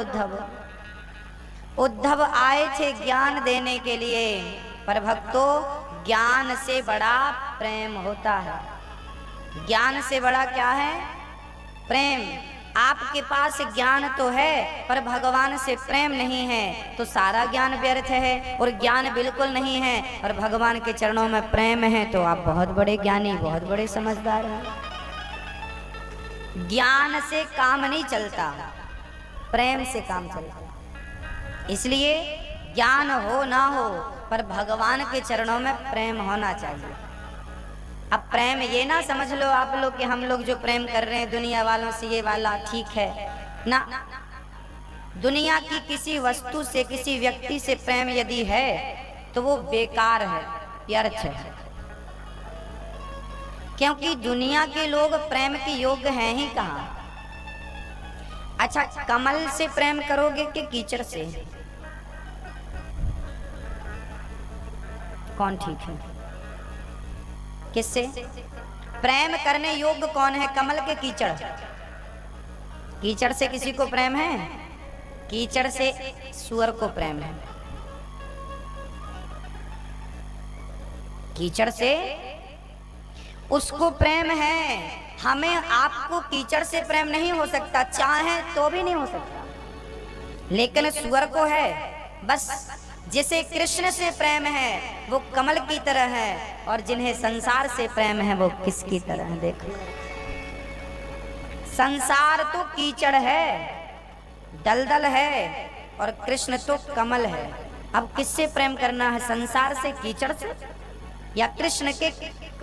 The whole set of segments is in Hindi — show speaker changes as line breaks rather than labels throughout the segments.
उद्धव। उद्धव आए थे ज्ञान देने के लिए, पर भक्तों ज्ञान से बड़ा प्रेम होता है। ज्ञान से बड़ा क्या है? प्रेम। आपके पास ज्ञान तो है पर भगवान से प्रेम नहीं है तो सारा ज्ञान व्यर्थ है, और ज्ञान बिल्कुल नहीं है और भगवान के चरणों में प्रेम है तो आप बहुत बड़े ज्ञानी, बहुत बड़े समझदार हैं। ज्ञान से काम नहीं चलता, प्रेम से काम चलता। इसलिए ज्ञान हो ना हो पर भगवान के चरणों में प्रेम होना चाहिए। अब प्रेम ये ना समझ लो आप लोग कि हम लोग जो प्रेम कर रहे हैं दुनिया वालों से ये वाला ठीक है ना। दुनिया की किसी वस्तु से, किसी व्यक्ति से प्रेम यदि है तो वो बेकार है, व्यर्थ है। क्योंकि दुनिया के लोग प्रेम के योग्य हैं ही कहाँ। अच्छा, कमल से प्रेम करोगे कि कीचड़ से? कौन ठीक है? किससे प्रेम करने योग्य कौन है, कमल के कीचड़? कीचड़ से किसी को प्रेम है? कीचड़ से सूअर को प्रेम है। कीचड़ से उसको प्रेम है। हमें आपको कीचड़ से प्रेम नहीं हो सकता, चाहे तो भी नहीं हो सकता, लेकिन सूअर को है। बस जिसे कृष्ण से प्रेम है वो कमल की तरह है, और जिन्हें संसार से प्रेम है वो किसकी तरह है? देखो, संसार तो कीचड़ है, दलदल है, और कृष्ण तो कमल है। अब किससे प्रेम करना है, संसार से, कीचड़ से, या कृष्ण के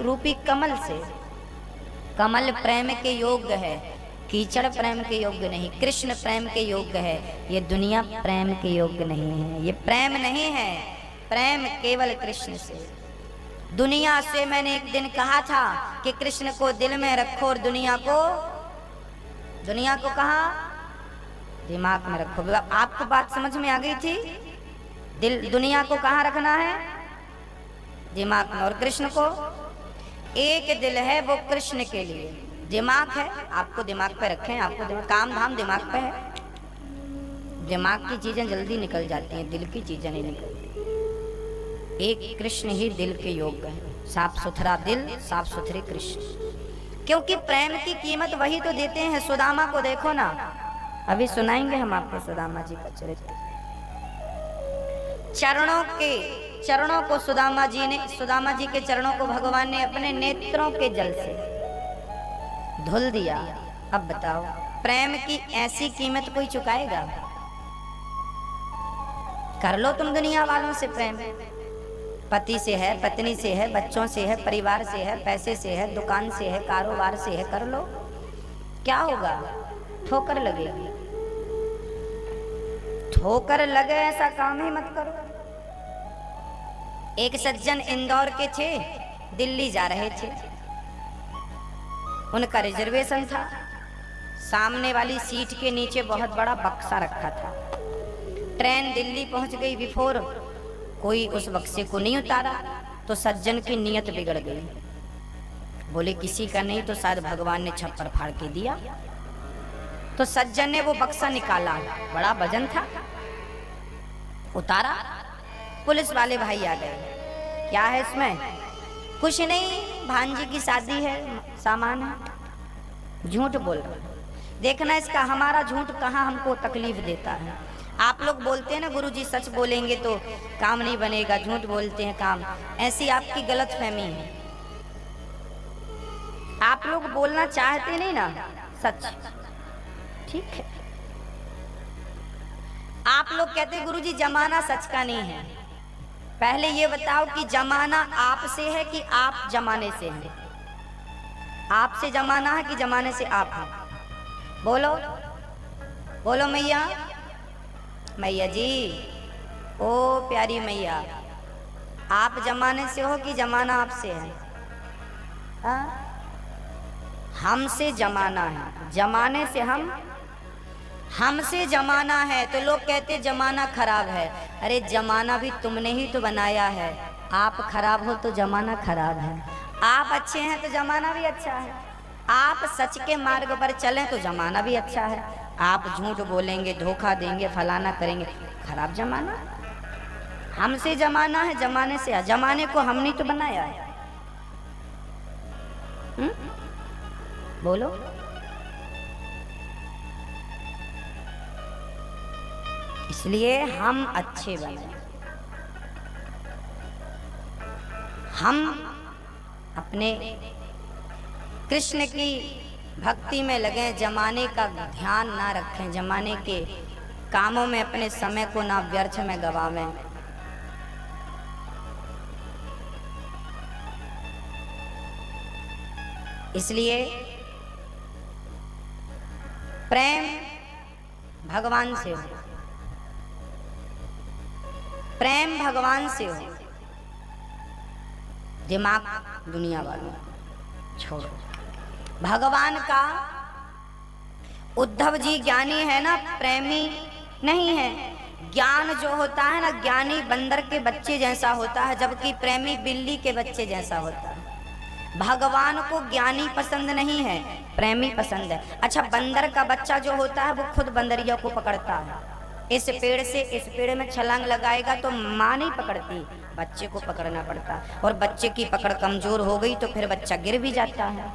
रूपी कमल से? कमल प्रेम के योग्य है, कीचड़ प्रेम के योग्य नहीं। कृष्ण प्रेम के योग्य है, ये दुनिया प्रेम के योग्य नहीं है। ये प्रेम नहीं है, प्रेम केवल कृष्ण से। दुनिया से मैंने एक दिन कहा था कि कृष्ण को दिल में रखो और दुनिया को कहा दिमाग में रखो। आपको बात समझ में आ गई थी? दुनिया को कहाँ रखना है? दिमाग में। और कृष्ण को एक दिल है, वो कृष्ण के लिए। दिमाग है, आपको दिमाग पे रखें, आपको काम धाम दिमाग पे है। दिमाग की चीजें जल्दी निकल जाती हैं, दिल की चीजें नहीं निकलती। एक कृष्ण ही दिल के योग्य है। साफ सुथरा दिल, साफ सुथरे कृष्ण। क्योंकि प्रेम की कीमत वही तो देते हैं। सुदामा को देखो ना, अभी सुनाएंगे हम आपको सुदामा जी का चरित्र। चरणों को सुदामा जी के चरणों को भगवान ने अपने नेत्रों के जल से धुल दिया। अब बताओ, प्रेम की ऐसी कीमत कोई चुकाएगा? कर लो तुम दुनिया वालों से प्रेम, पति से है, पत्नी से है, बच्चों से है, परिवार से है, पैसे से है, दुकान से है, कारोबार से है, कर लो। क्या होगा? ठोकर लगेगी। ठोकर लगे ऐसा काम ही मत करो। एक सज्जन इंदौर के थे, दिल्ली जा रहे थे। उनका रिजर्वेशन था। सामने वाली सीट के नीचे बहुत बड़ा बक्सा रखा था। ट्रेन दिल्ली पहुंच गई बिफोर, कोई उस बक्से को नहीं उतारा तो सज्जन की नीयत बिगड़ गई। बोले किसी का नहीं तो शायद भगवान ने छप्पर फाड़ के दिया। तो सज्जन ने वो बक्सा निकाला, बड़ा वजन था, उतारा। पुलिस वाले भाई आ गए। क्या है इसमें? कुछ नहीं, भांजी की शादी है, सामान है। झूठ बोल रहा है। देखना इसका हमारा झूठ कहाँ हमको तकलीफ देता है। आप लोग बोलते हैं ना गुरुजी सच बोलेंगे तो काम नहीं बनेगा, झूठ बोलते हैं काम। ऐसी आपकी गलतफहमी है। आप लोग बोलना चाहते नहीं ना सच, ठीक है। आप लोग कहते गुरुजी जमाना सच का नहीं है। पहले ये बताओ कि जमाना आपसे है कि आप जमाने से हैं? आपसे जमाना है कि जमाने से आप हैं? बोलो बोलो मैया, मैया जी, ओ प्यारी मैया, आप जमाने से हो कि जमाना आपसे है? हमसे जमाना है, जमाने से हमसे जमाना है। तो लोग कहते जमाना खराब है। अरे जमाना भी तुमने ही तो बनाया है। आप खराब हो तो जमाना खराब है, आप अच्छे हैं तो जमाना भी अच्छा है। आप सच के मार्ग पर चलें तो जमाना भी अच्छा है, आप झूठ बोलेंगे, धोखा देंगे, फलाना करेंगे। खराब जमाना, हमसे जमाना है, जमाने से। जमाने को हमने तो बनाया है। बोलो। इसलिए हम अच्छे बने, हम अपने कृष्ण की भक्ति में लगे, जमाने का ध्यान ना रखें, जमाने के कामों में अपने समय को ना व्यर्थ में गवावें। इसलिए प्रेम भगवान से हो, प्रेम भगवान से हो, दिमाग दुनिया वालों छोड़ो। भगवान का, उद्धव जी ज्ञानी है ना, प्रेमी नहीं है। ज्ञान जो होता है ना, ज्ञानी बंदर के बच्चे जैसा होता है, जबकि प्रेमी बिल्ली के बच्चे जैसा होता है। भगवान को ज्ञानी पसंद नहीं है, प्रेमी पसंद है। अच्छा, बंदर का बच्चा जो होता है वो खुद बंदरिया को पकड़ता है। इस पेड़ से इस पेड़ में छलांग लगाएगा तो माँ नहीं पकड़ती, बच्चे को पकड़ना पड़ता है। और बच्चे की पकड़ कमजोर हो गई तो फिर बच्चा गिर भी जाता है।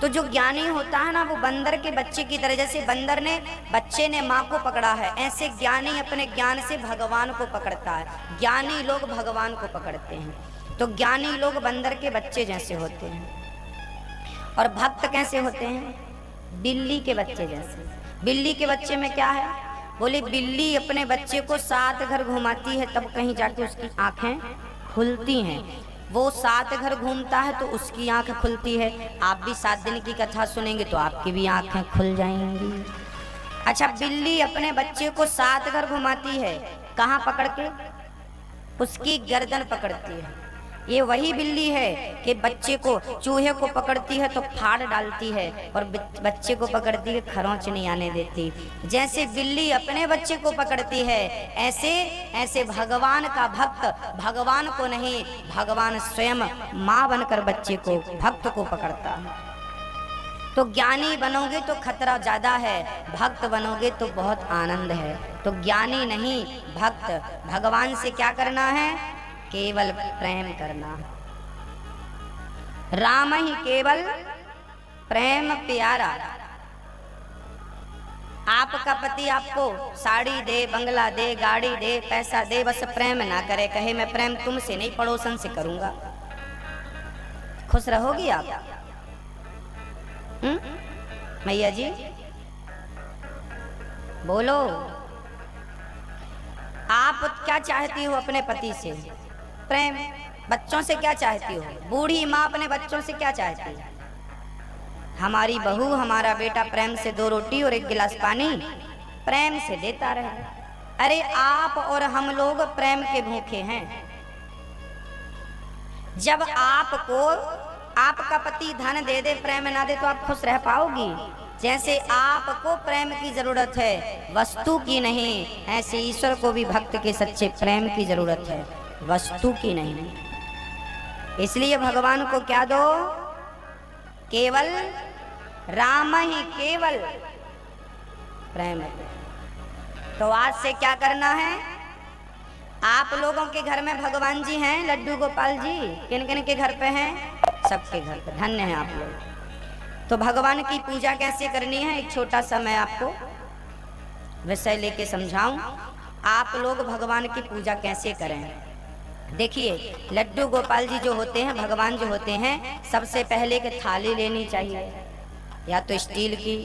तो जो ज्ञानी होता है ना, वो बंदर के बच्चे की तरह, जैसे बंदर ने, बच्चे ने माँ को पकड़ा है, ऐसे ज्ञानी अपने ज्ञान से भगवान को पकड़ता है। ज्ञानी लोग भगवान को पकड़ते हैं। तो ज्ञानी लोग बंदर के बच्चे जैसे होते हैं। और भक्त कैसे होते हैं? बिल्ली के बच्चे जैसे। बिल्ली के बच्चे में क्या है? बोले बिल्ली अपने बच्चे को 7 घर घुमाती है, तब कहीं जाके उसकी आंखें खुलती हैं। वो 7 घर घूमता है तो उसकी आंखें खुलती है। आप भी 7 दिन की कथा सुनेंगे तो आपकी भी आंखें खुल जाएंगी। अच्छा, बिल्ली अपने बच्चे को 7 घर घुमाती है, कहाँ पकड़ के? उसकी गर्दन पकड़ती है। ये वही बिल्ली है कि बच्चे को, चूहे को पकड़ती है तो फाड़ डालती है, और बच्चे को पकड़ती है, खरोंच नहीं आने देती। जैसे बिल्ली अपने बच्चे को पकड़ती है, ऐसे ऐसे भगवान का भक्त भगवान को नहीं, भगवान स्वयं माँ बनकर बच्चे को, भक्त को पकड़ता है। तो ज्ञानी बनोगे तो खतरा ज्यादा है, भक्त बनोगे तो बहुत आनंद है। तो ज्ञानी नहीं, भक्त। भगवान से क्या करना है? केवल प्रेम करना। राम ही केवल प्रेम प्यारा। आपका पति आपको साड़ी दे, बंगला दे, गाड़ी दे, पैसा दे, बस प्रेम ना करे, कहे मैं प्रेम तुमसे नहीं पड़ोसन से करूंगा, खुश रहोगी आप? मैया जी बोलो, आप क्या चाहती हो अपने पति से? प्रेम। बच्चों से क्या चाहती हो? बूढ़ी माँ अपने बच्चों से क्या चाहती है? हमारी बहू, हमारा बेटा प्रेम से 2 रोटी और 1 गिलास पानी प्रेम से देता रहे। अरे आप और हम लोग प्रेम के भूखे हैं। जब आपको आपका पति धन दे दे, प्रेम ना दे, तो आप खुश रह पाओगी? जैसे आपको प्रेम की जरूरत है, वस्तु की नहीं, ऐसे ईश्वर को भी भक्त के सच्चे प्रेम की जरूरत है, वस्तु की नहीं। इसलिए भगवान को क्या दो? केवल राम ही केवल प्रेम। तो आज से क्या करना है? आप लोगों के घर में भगवान जी हैं, लड्डू गोपाल जी, किन किन के घर पे हैं? सबके घर पे। धन्य है आप लोग। तो भगवान की पूजा कैसे करनी है, एक छोटा सा मैं आपको विषय लेके समझाऊं। आप लोग भगवान की पूजा कैसे करें? देखिए, लड्डू गोपाल जी जो होते हैं, भगवान जो होते हैं, सबसे पहले एक थाली लेनी चाहिए, या तो स्टील की,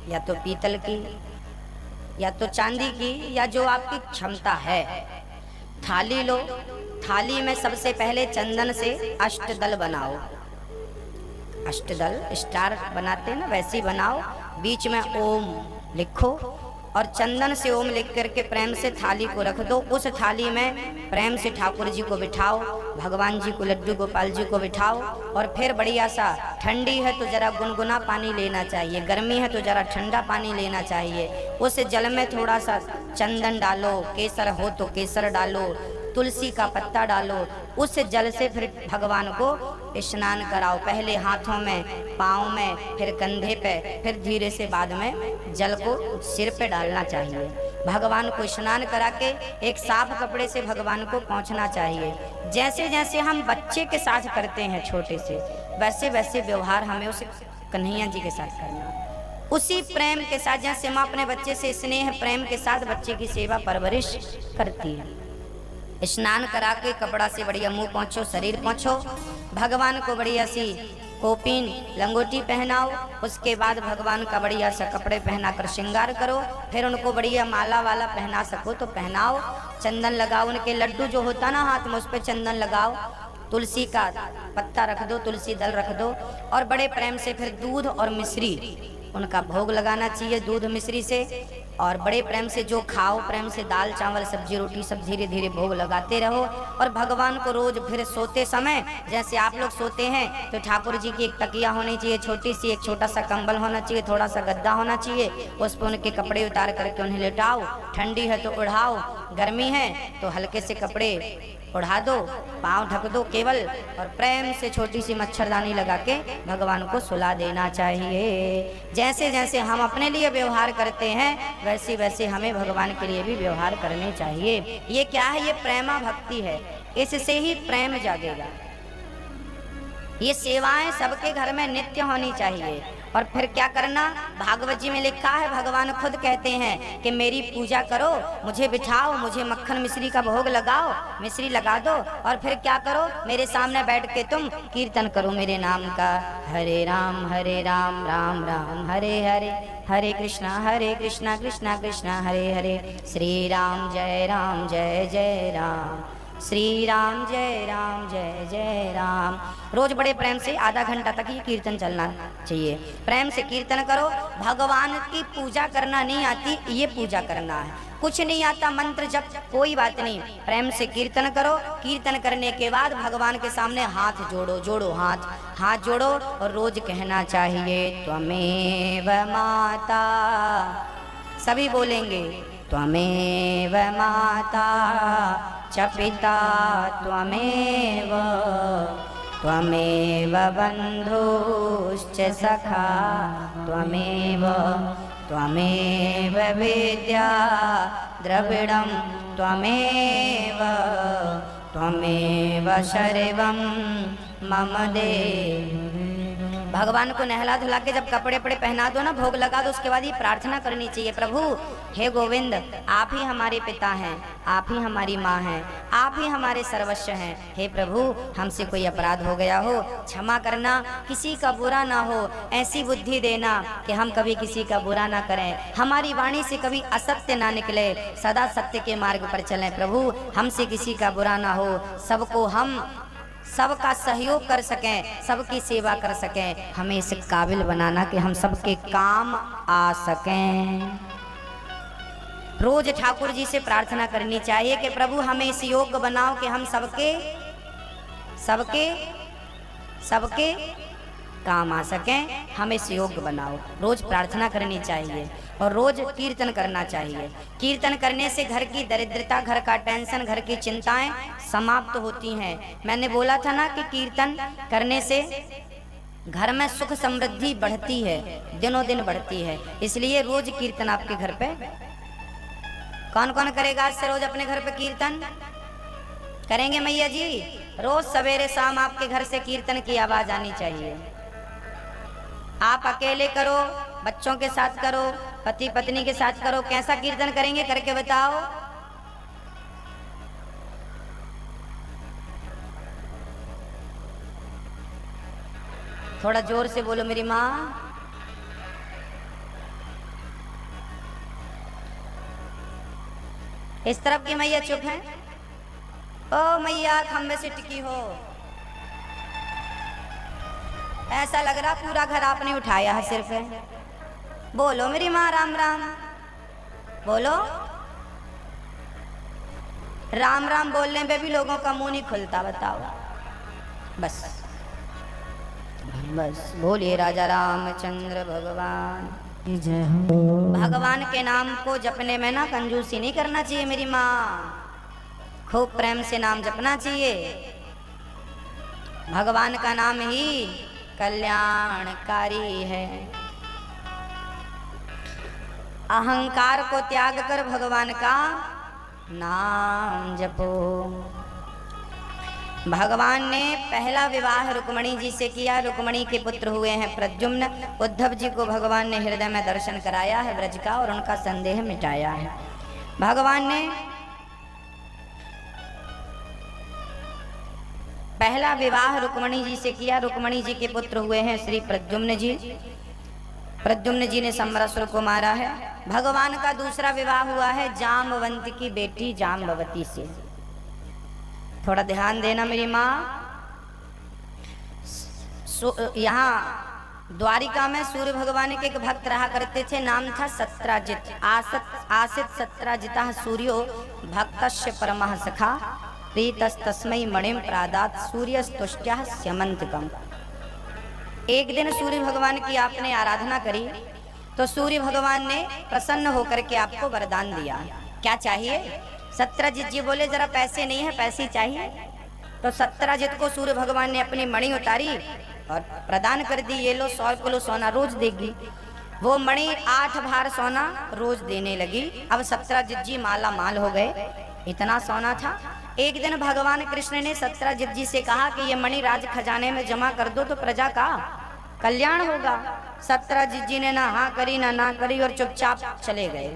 या तो पीतल की, या तो चांदी की, या जो आपकी क्षमता है। थाली लो, थाली में सबसे पहले चंदन से अष्टदल बनाओ। अष्टदल स्टार बनाते हैं ना, वैसी बनाओ। बीच में ओम लिखो और चंदन से ओम लिख करके प्रेम से थाली को रख दो। उस थाली में प्रेम से ठाकुर जी को बिठाओ, भगवान जी को, लड्डू गोपाल जी को बिठाओ। और फिर बढ़िया सा, ठंडी है तो जरा गुनगुना पानी लेना चाहिए, गर्मी है तो जरा ठंडा पानी लेना चाहिए। उस जल में थोड़ा सा चंदन डालो, केसर हो तो केसर डालो, तुलसी का पत्ता डालो, उस जल से फिर भगवान को स्नान कराओ। पहले हाथों में, पाँव में, फिर कंधे पे, फिर धीरे से बाद में जल को सिर पे डालना चाहिए। भगवान को स्नान करा के एक साफ कपड़े से भगवान को पोंछना चाहिए। जैसे जैसे हम बच्चे के साथ करते हैं छोटे से, वैसे वैसे व्यवहार हमें उस कन्हैया जी के साथ करना। उसी प्रेम के साथ जैसे माँ अपने बच्चे से स्नेह प्रेम के साथ बच्चे की सेवा परवरिश करती है। स्नान करा के कपड़ा से बढ़िया मुंह पोंछो, शरीर पोंछो, भगवान को बढ़िया सी कोपीन लंगोटी पहनाओ। उसके बाद भगवान का बढ़िया सा कपड़े पहना कर श्रृंगार करो। फिर उनको बढ़िया माला वाला पहना सको तो पहनाओ, चंदन लगाओ। उनके लड्डू जो होता ना हाथ में, उस पर चंदन लगाओ, तुलसी का पत्ता रख दो, तुलसी दल रख दो, और बड़े प्रेम से फिर दूध और मिश्री उनका भोग लगाना चाहिए, दूध मिश्री से। और बड़े प्रेम से जो खाओ, प्रेम से दाल चावल सब्जी रोटी सब धीरे धीरे भोग लगाते रहो। और भगवान को रोज फिर सोते समय, जैसे आप लोग सोते हैं तो ठाकुर जी की एक तकिया होनी चाहिए छोटी सी, एक छोटा सा कंबल होना चाहिए, थोड़ा सा गद्दा होना चाहिए, उस पर उनके कपड़े उतार करके उन्हें लेटाओ। ठंडी है तो उड़ाओ, गर्मी है तो हल्के से कपड़े उड़ा दो, पाँव ढक दो केवल, और प्रेम से छोटी सी मच्छरदानी लगा के भगवान को सुला देना चाहिए। जैसे जैसे हम अपने लिए व्यवहार करते हैं वैसे वैसे हमें भगवान के लिए भी व्यवहार करने चाहिए। ये क्या है? ये प्रेमा भक्ति है, इससे ही प्रेम जागेगा। ये सेवाएं सबके घर में नित्य होनी चाहिए। और फिर क्या करना? भागवत जी में लिखा है, भगवान खुद कहते हैं कि मेरी पूजा करो, मुझे बिठाओ, मुझे मक्खन मिश्री का भोग लगाओ, मिश्री लगा दो, और फिर क्या करो? मेरे सामने बैठ के तुम कीर्तन करो मेरे नाम का। हरे राम राम राम हरे हरे, हरे कृष्णा कृष्णा कृष्णा हरे हरे, श्री राम जय जय राम, श्री राम जय जय राम। रोज बड़े प्रेम से आधा घंटा तक ये कीर्तन चलना चाहिए। प्रेम से कीर्तन करो। भगवान की पूजा करना नहीं आती, ये पूजा करना है। कुछ नहीं आता मंत्र जप, कोई बात नहीं, प्रेम से कीर्तन करो। कीर्तन करने के बाद भगवान के सामने हाथ जोड़ो, हाथ जोड़ो, और रोज कहना चाहिए त्वमेव माता, सभी बोलेंगे त्वमेव माता च पिता त्वमेव, त्वमेव बन्धुश्च सखा त्वमेव, त्वमेव विद्या द्रविणं त्वमेव, त्वमेव सर्वं मम देव। भगवान को नहला धुला के जब कपड़े पहना दो ना, भोग लगा दो, उसके बाद ये प्रार्थना करनी चाहिए, प्रभु हे गोविंद, आप ही हमारे पिता हैं, आप ही हमारी माँ हैं, आप ही हमारे सर्वस्व हैं। हे प्रभु, हमसे कोई अपराध हो गया हो क्षमा करना, किसी का बुरा ना हो, ऐसी बुद्धि देना कि हम कभी किसी का बुरा ना करें, हमारी वाणी से कभी असत्य ना निकले, सदा सत्य के मार्ग पर चलें। प्रभु, हमसे किसी का बुरा ना हो, सबको हम सबका सहयोग कर सकें, सबकी सेवा कर सकें, हमें इस काबिल बनाना कि हम सबके काम आ सकें। रोज ठाकुर जी से प्रार्थना करनी चाहिए कि प्रभु हमें इस योग्य बनाओ कि हम सबके काम आ सकें, हमें इस योग्य बनाओ। रोज प्रार्थना करनी चाहिए और रोज कीर्तन करना चाहिए। कीर्तन करने से घर की दरिद्रता, घर का टेंशन, घर की चिंताएं समाप्त होती हैं। मैंने बोला था ना कि कीर्तन करने से घर में सुख समृद्धि बढ़ती है, दिनों दिन बढ़ती है। इसलिए रोज कीर्तन आपके घर पे कौन कौन करेगा? आज से रोज अपने घर पे कीर्तन करेंगे मैया जी? रोज सवेरे शाम आपके घर से कीर्तन की आवाज आनी चाहिए। आप अकेले करो, बच्चों के साथ करो, पति पत्नी के साथ करो, कैसा कीर्तन करेंगे करके बताओ। थोड़ा जोर से बोलो मेरी माँ। इस तरफ की मैया चुप है। ओ मैया खम्बे से टिकी हो, ऐसा लग रहा पूरा घर आपने उठाया है सिर्फ है। बोलो मेरी माँ राम राम, बोलो राम राम। बोलने पे भी लोगों का मुंह नहीं खुलता, बताओ। बस बोलिए राजा रामचंद्र भगवान की जय हो। भगवान के नाम को जपने में ना कंजूसी नहीं करना चाहिए मेरी माँ। खूब प्रेम से नाम जपना चाहिए। भगवान का नाम ही कल्याणकारी है। अहंकार को त्याग कर भगवान का नाम जपो। भगवान ने पहला विवाह रुक्मणी जी से किया। रुक्मणी के पुत्र हुए हैं प्रद्युम्न। उद्धव जी को भगवान ने हृदय में दर्शन कराया है ब्रज का और उनका संदेह मिटाया है। भगवान ने पहला विवाह रुक्मणी जी से किया। रुक्मणी जी के पुत्र हुए हैं श्री प्रद्युम्न जी। प्रद्युम्न जी ने समरासुर को मारा है। भगवान का दूसरा विवाह हुआ है जाम्बवंत की बेटी जाम्बवती से। थोड़ा ध्यान देना मेरी माँ। यहाँ द्वारिका में सूर्य भगवान के एक भक्त रहा करते थे, नाम था सत्राजित। आसित सत्राजिता सूर्यो भक्तस्य परमः सखा प्रीतस्तस्मै मणिम प्रादात सूर्यस्तुष्ट्या स्यमंतकम। एक दिन सूर्य भगवान की आपने आराधना करी तो सूर्य भगवान ने प्रसन्न होकर के आपको वरदान दिया। क्या चाहिए? सत्राजित जी बोले जरा पैसे नहीं है, पैसे चाहिए। तो सत्राजित को सूर्य भगवान ने अपनी मणि उतारी और प्रदान कर दी। ये लो 100 किलो सोना रोज देगी। वो मणि 8 भार सोना रोज देने लगी। अब सत्राजित जी माला माल हो गए, इतना सोना था। एक दिन भगवान कृष्ण ने सत्राजित जी से कहा कि ये मणि राज खजाने में जमा कर दो तो प्रजा का कल्याण होगा। सत्राजित जी ने ना हाँ करी ना करी और चुपचाप चले गए।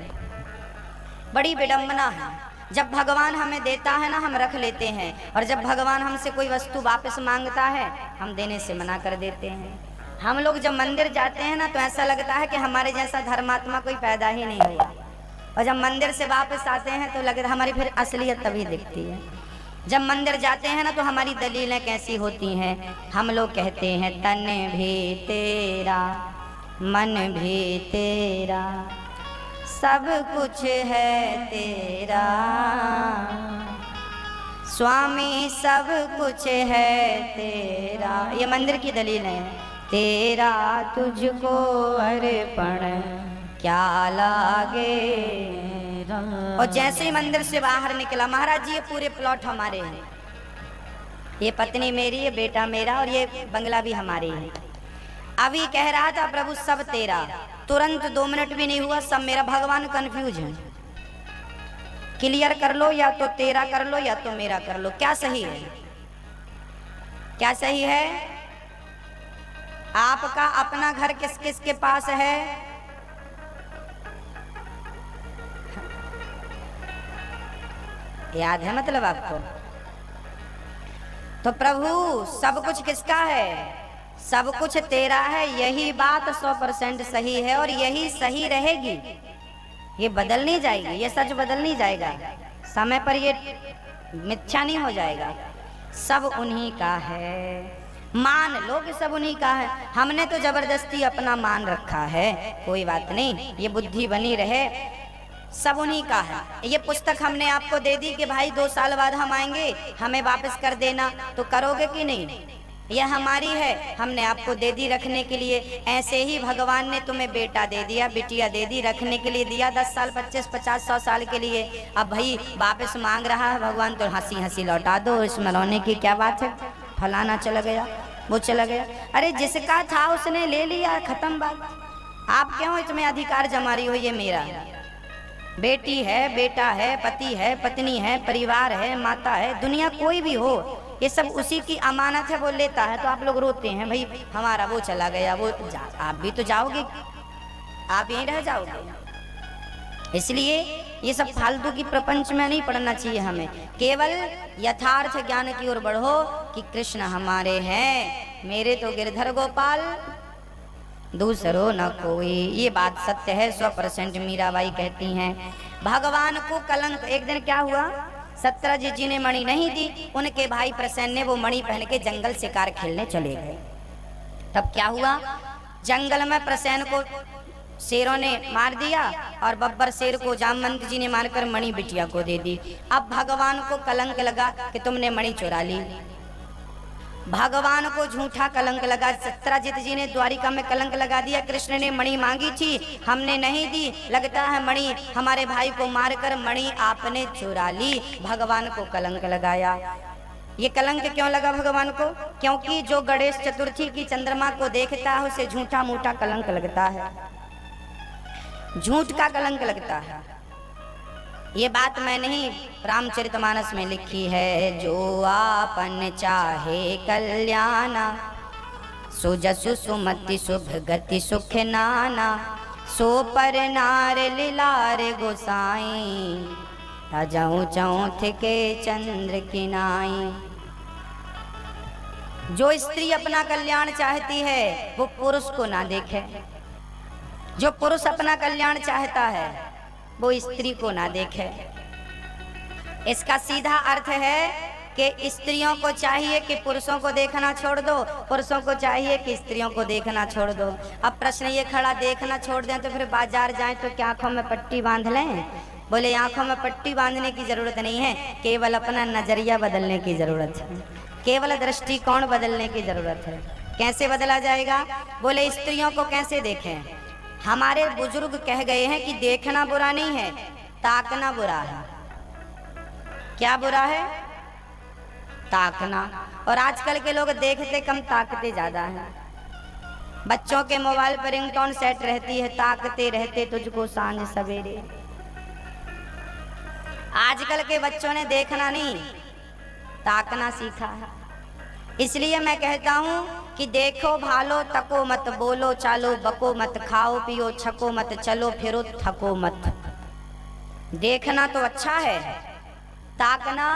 बड़ी विडंबना है। जब भगवान हमें देता है ना हम रख लेते हैं, और जब भगवान हमसे कोई वस्तु वापस मांगता है हम देने से मना कर देते हैं। हम लोग जब मंदिर जाते हैं ना तो ऐसा लगता है कि हमारे जैसा धर्मात्मा कोई पैदा ही नहीं हुआ, और जब मंदिर से वापस आते हैं तो लगता है हमारी फिर असलियत तभी दिखती है। जब मंदिर जाते हैं ना तो हमारी दलीलें कैसी होती हैं। हम लोग कहते हैं तन भी तेरा मन भी तेरा सब कुछ है तेरा, स्वामी सब कुछ है तेरा। ये मंदिर की दलील है। तेरा तुझको अर्पण क्या लागे। और जैसे ही मंदिर से बाहर निकला, महाराज जी ये पूरे प्लॉट हमारे हैं, ये पत्नी मेरी, ये बेटा मेरा और ये बंगला भी हमारे है। अभी कह रहा था प्रभु सब तेरा, तुरंत 2 मिनट भी नहीं हुआ सब मेरा। भगवान कंफ्यूज है, क्लियर कर लो, या तो तेरा कर लो या तो मेरा कर लो। क्या सही है? क्या सही है? आपका अपना घर किस किस के पास है? याद है मतलब आपको? तो प्रभु सब कुछ किसका है? सब कुछ तेरा है। यही बात 100% सही है और यही सही रहेगी। ये बदल नहीं जाएगी, ये सच बदल नहीं जाएगा। समय पर ये मिथ्या नहीं हो जाएगा। सब उन्हीं का है। मान लो कि सब उन्हीं का है। हमने तो जबरदस्ती अपना मान रखा है, कोई बात नहीं, ये बुद्धि बनी रहे। सब उन्हीं का है। ये पुस्तक हमने आपको दे दी कि भाई 2 साल बाद हम आएंगे, हमें वापस कर देना, तो करोगे कि नहीं? यह हमारी है, हमने आपको दे दी रखने के लिए। ऐसे ही भगवान ने तुम्हें बेटा दे दिया, बिटिया दे दी, रखने के लिए दिया 10 साल 25 50 100 साल के लिए। अब भाई वापस मांग रहा है भगवान, तो हंसी हंसी लौटा दो, इसमें रोने की क्या बात है? फलाना चला गया, वो चला गया। अरे जिसका था उसने ले लिया, खत्म बात। आप क्यों इसमें अधिकार जमा रही हो? ये मेरा बेटी है, बेटा है, पति है, पत्नी है, परिवार है, माता है, दुनिया कोई भी हो, ये सब उसी की अमानत है, वो लेता है। तो आप लोग रोते हैं भाई हमारा वो चला गया, वो आप भी तो जाओगे, आप यहीं रह जाओगे। इसलिए ये सब फालतू की प्रपंच में नहीं पढ़ना चाहिए हमें। केवल यथार्थ ज्ञान की ओर बढ़ो कि कृष्ण हमारे हैं, मेरे तो गिरधर गोपाल, दूसरो न कोई। ये बात सत्य है, 100% मीराबाई कहती हैं। भगवान को कलंक। एक दिन क्या हुआ, सत्राजित जी ने मणि नहीं दी, उनके भाई प्रसेन ने वो मणि पहन के जंगल शिकार खेलने चले गए। तब क्या हुआ, जंगल में प्रसेन को शेरों ने मार दिया और बब्बर शेर को जामवंत जी ने मारकर मणि बिटिया को दे दी। अब भगवान को कलंक लगा कि तुमने मणि चुरा ली। भगवान को झूठा कलंक लगा। सत्यजित जी ने द्वारिका में कलंक लगा दिया। कृष्ण ने मणि मांगी थी, हमने नहीं दी, लगता है मणि हमारे भाई को मारकर मणि आपने चुरा ली, भगवान को कलंक लगाया। ये कलंक क्यों लगा भगवान को? क्योंकि जो गणेश चतुर्थी की चंद्रमा को देखता है उसे झूठा मूठा कलंक लगता है, झूठ का कलंक लगता है। ये बात मैं नहीं, रामचरितमानस में लिखी है। जो आपन चाहे कल्याणा, सुजसु सुमति शुभ गति सुख नाना, सो पर नार लिलार गोसाई, तजऊ चौथ के चंद्र की नाई। जो स्त्री अपना कल्याण चाहती है वो पुरुष को ना देखे, जो पुरुष अपना कल्याण चाहता है वो स्त्री को ना देखे। इसका सीधा अर्थ है कि स्त्रियों को चाहिए कि पुरुषों को देखना छोड़ दो, पुरुषों को चाहिए कि स्त्रियों को देखना छोड़ दो। अब प्रश्न ये खड़ा, देखना छोड़ दें तो फिर बाजार जाएं तो क्या आंखों में पट्टी बांध लें? बोले आंखों में पट्टी बांधने की जरूरत नहीं है, केवल अपना नजरिया बदलने की जरूरत है, केवल दृष्टिकोण बदलने की जरूरत है। कैसे बदला जाएगा? बोले स्त्रियों को कैसे देखें? हमारे बुजुर्ग कह गए हैं कि देखना बुरा नहीं है, ताकना बुरा है। क्या बुरा है? ताकना। और आजकल के लोग देखते कम, ताकते ज्यादा हैं। बच्चों के मोबाइल पर रिंगटोन सेट रहती है, ताकते रहते तुझको सांझ सवेरे। आजकल के बच्चों ने देखना नहीं, ताकना सीखा है। इसलिए मैं कहता हूँ कि देखो भालो, तको मत, बोलो चालो बको मत, खाओ पियो छको मत, चलो फिरो थको मत। देखना तो अच्छा है, ताकना